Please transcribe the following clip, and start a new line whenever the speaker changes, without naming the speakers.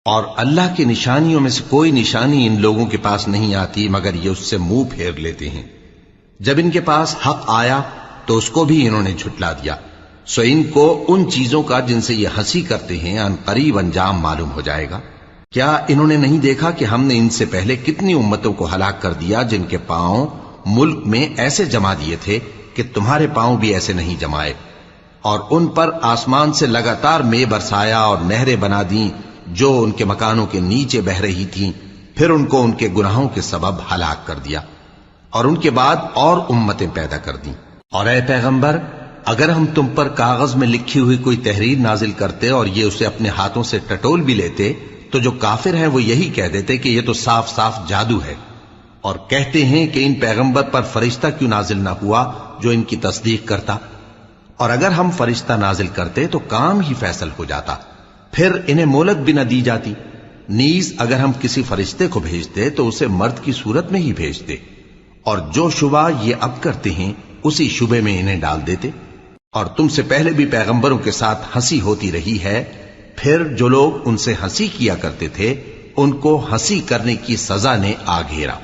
اور اللہ کی نشانیوں میں سے کوئی نشانی ان لوگوں کے پاس نہیں آتی مگر یہ اس سے منہ پھیر لیتے ہیں۔ جب ان کے پاس حق آیا تو اس کو بھی انہوں نے جھٹلا دیا، سو ان کو ان چیزوں کا جن سے یہ ہنسی کرتے ہیں ان قریب انجام معلوم ہو جائے گا۔ کیا انہوں نے نہیں دیکھا کہ ہم نے ان سے پہلے کتنی امتوں کو ہلاک کر دیا جن کے پاؤں ملک میں ایسے جما دیے تھے کہ تمہارے پاؤں بھی ایسے نہیں جمائے، اور ان پر آسمان سے لگاتار مے برسایا اور نہریں بنا دیں جو ان کے مکانوں کے نیچے بہ رہی تھیں، پھر ان کو ان کے گناہوں کے سبب ہلاک کر دیا، اور ان کے بعد اور امتیں پیدا کر دیں۔ اور اے پیغمبر، اگر ہم تم پر کاغذ میں لکھی ہوئی کوئی تحریر نازل کرتے اور یہ اسے اپنے ہاتھوں سے ٹٹول بھی لیتے تو جو کافر ہیں وہ یہی کہہ دیتے کہ یہ تو صاف صاف جادو ہے، اور کہتے ہیں کہ ان پیغمبر پر فرشتہ کیوں نازل نہ ہوا جو ان کی تصدیق کرتا، اور اگر ہم فرشتہ نازل کرتے تو کام ہی فیصل ہو جاتا، پھر انہیں مہلت بھی نہ دی جاتی۔ نیز اگر ہم کسی فرشتے کو بھیجتے تو اسے مرد کی صورت میں ہی بھیجتے، اور جو شبہ یہ اب کرتے ہیں اسی شبے میں انہیں ڈال دیتے۔ اور تم سے پہلے بھی پیغمبروں کے ساتھ ہنسی ہوتی رہی ہے، پھر جو لوگ ان سے ہنسی کیا کرتے تھے ان کو ہنسی کرنے کی سزا نے آ گھیرا۔